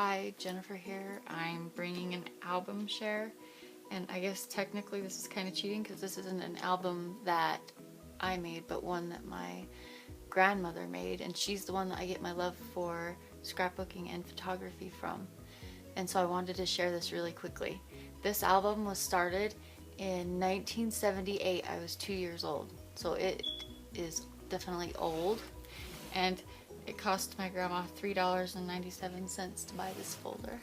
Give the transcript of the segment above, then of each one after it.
Hi, Jennifer here. I'm bringing an album share, and I guess technically this is kind of cheating because this isn't an album that I made, but one that my grandmother made, and she's the one that I get my love for scrapbooking and photography from. And so I wanted to share this really quickly. This album was started in 1978. I was 2 years old, so it is definitely old, and it cost my grandma $3.97 to buy this folder.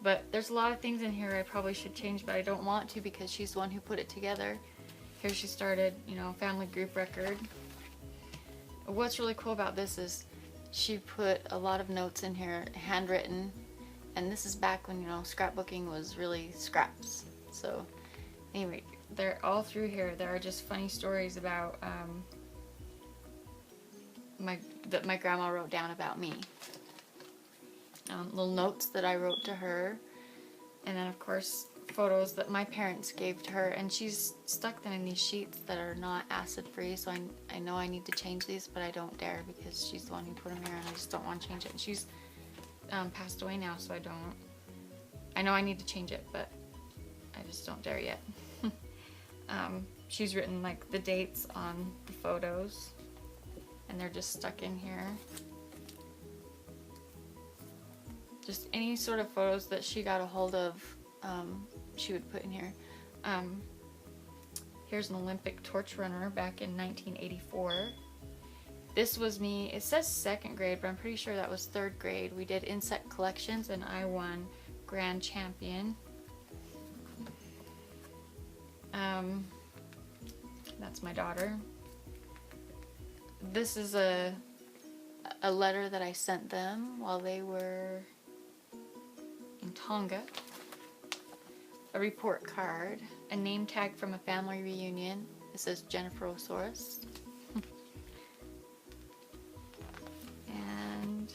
But there's a lot of things in here I probably should change, but I don't want to because she's the one who put it together. Here she started, family group record. What's really cool about this is she put a lot of notes in here, handwritten, and this is back when, scrapbooking was really scraps. So anyway, they're all through here. There are just funny stories about that my grandma wrote down about me. Little notes that I wrote to her, and then of course photos that my parents gave to her, and she's stuck them in these sheets that are not acid free, so I know I need to change these, but I don't dare because she's the one who put them here and I just don't want to change it. And she's passed away now, so I know I need to change it, but I just don't dare yet. She's written like the dates on the photos, and they're just stuck in here. Just any sort of photos that she got a hold of, she would put in here. Here's an Olympic torch runner back in 1984. This was me. It says second grade, but I'm pretty sure that was third grade. We did insect collections, and I won grand champion. That's my daughter. This is a letter that I sent them while they were in Tonga. A report card, a name tag from a family reunion. It says Jennifer Osaurus. And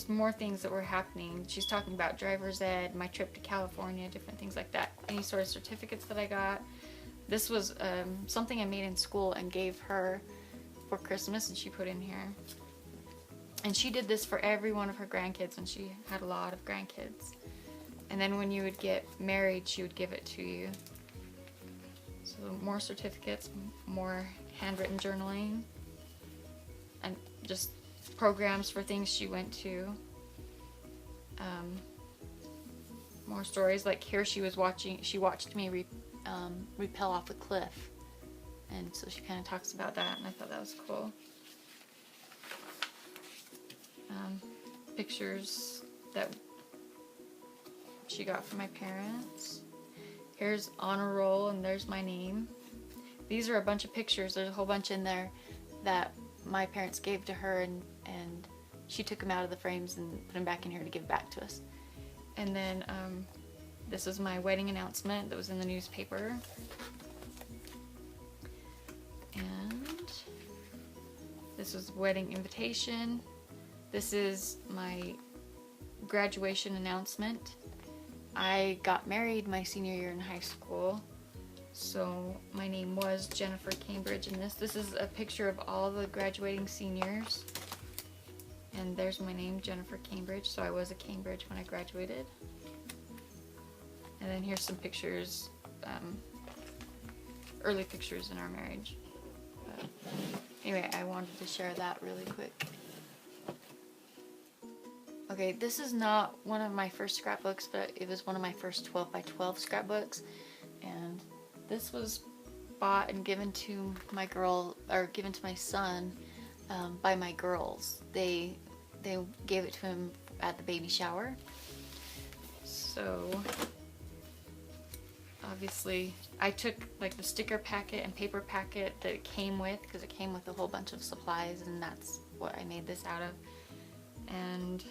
more things that were happening. She's talking about driver's ed, my trip to California, different things like that. Any sort of certificates that I got. This was something I made in school and gave her for Christmas, and she put in here. And she did this for every one of her grandkids, and she had a lot of grandkids. And then when you would get married, she would give it to you. So more certificates, more handwritten journaling, and just programs for things she went to. More stories, like here she watched me rappel off a cliff, and so she kind of talks about that, and I thought that was cool. Pictures that she got from my parents. Here's honor roll, and there's my name. These are a bunch of pictures. There's a whole bunch in there that my parents gave to her, and she took them out of the frames and put them back in here to give back to us. And then this is my wedding announcement that was in the newspaper. And this was wedding invitation. This is my graduation announcement. I got married my senior year in high school, so my name was Jennifer Cambridge in this. This is a picture of all the graduating seniors, and there's my name, Jennifer Cambridge, so I was a Cambridge when I graduated. And then here's some pictures, early pictures in our marriage. But anyway, I wanted to share that really quick. Okay, this is not one of my first scrapbooks, but it was one of my first 12 by 12 scrapbooks, and this was bought and given to my son by my girls. They gave it to him at the baby shower. So obviously I took like the sticker packet and paper packet that it came with, because it came with a whole bunch of supplies, and that's what I made this out of. And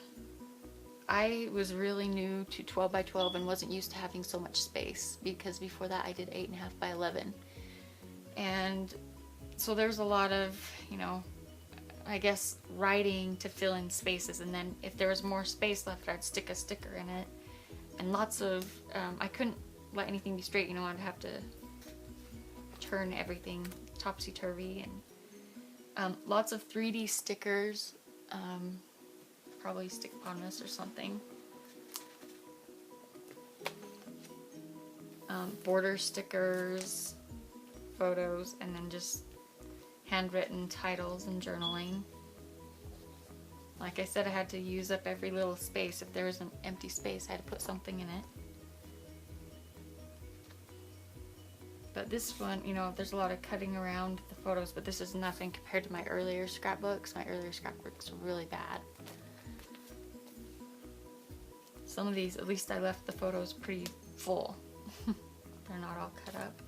I was really new to 12 by 12 and wasn't used to having so much space, because before that I did 8.5 by 11. And so there's a lot of, I guess, writing to fill in spaces, and then if there was more space left, I'd stick a sticker in it. And lots of, I couldn't let anything be straight, I'd have to turn everything topsy-turvy, and Lots of 3D stickers, probably stick on this or something. Border stickers, photos, and then just handwritten titles and journaling. Like I said, I had to use up every little space. If there was an empty space, I had to put something in it. But this one, you know, there's a lot of cutting around the photos, but this is nothing compared to my earlier scrapbooks. My earlier scrapbooks were really bad. Some of these, at least I left the photos pretty full. They're not all cut up.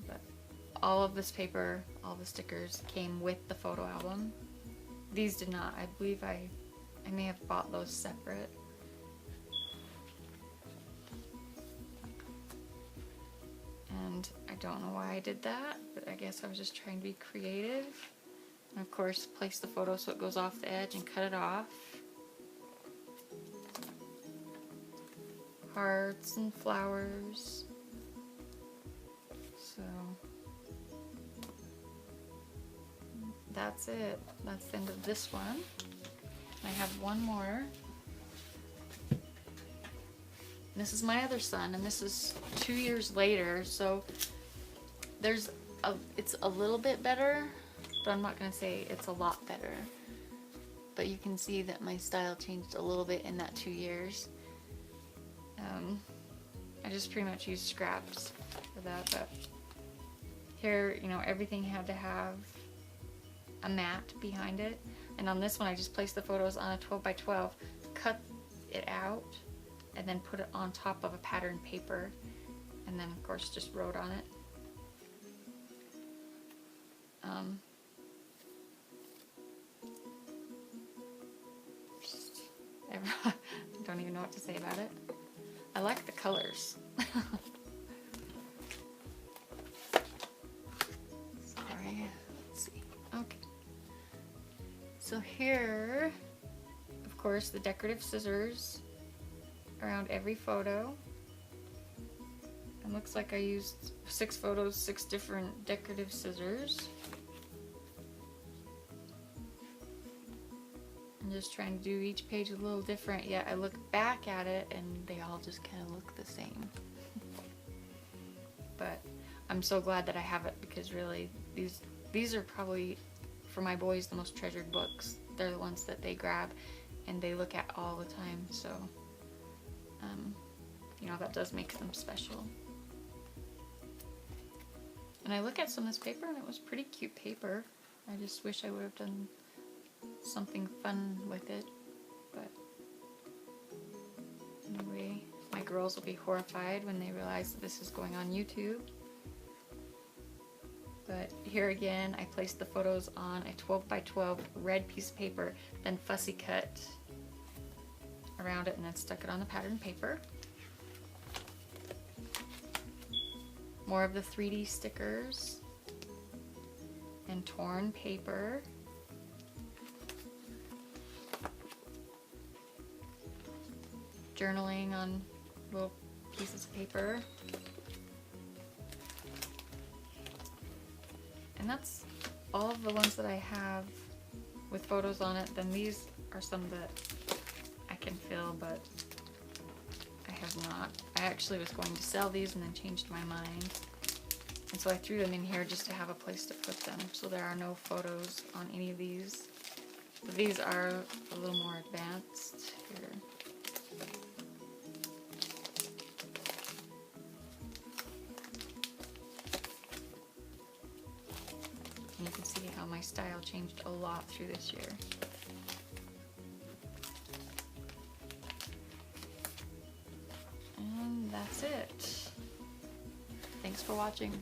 But all of this paper, all the stickers came with the photo album. These did not. I believe I may have bought those separate. And I don't know why I did that, but I guess I was just trying to be creative. And of course, place the photo so it goes off the edge and cut it off. Hearts and flowers. So that's it. That's the end of this one. I have one more. This is my other son, and this is 2 years later, so it's a little bit better, but I'm not going to say it's a lot better. But you can see that my style changed a little bit in that 2 years. I just pretty much used scraps for that, but here, you know, everything had to have a mat behind it. And on this one, I just placed the photos on a 12 by 12, cut it out, and then put it on top of a patterned paper, and then of course just wrote on it. I don't even know what to say about it. I like the colors. Sorry, let's see. Okay. So here, of course, the decorative scissors around every photo. It looks like I used 6 photos, 6 different decorative scissors. I'm just trying to do each page a little different, yet I look back at it and they all just kind of look the same. But I'm so glad that I have it, because really these are probably, for my boys, the most treasured books. They're the ones that they grab and they look at all the time, so you know, that does make them special. And I look at some of this paper and it was pretty cute paper. I just wish I would have done something fun with it, but anyway, my girls will be horrified when they realize that this is going on YouTube. But here again, I placed the photos on a 12 by 12 red piece of paper, then fussy cut around it and then stuck it on the patterned paper. More of the 3D stickers and torn paper. Journaling on little pieces of paper. And that's all of the ones that I have with photos on it. Then these are some that I can fill, but I have not. I actually was going to sell these and then changed my mind. And so I threw them in here just to have a place to put them. So there are no photos on any of these. But these are a little more advanced here. And you can see how my style changed a lot through this year. And that's it. Thanks for watching.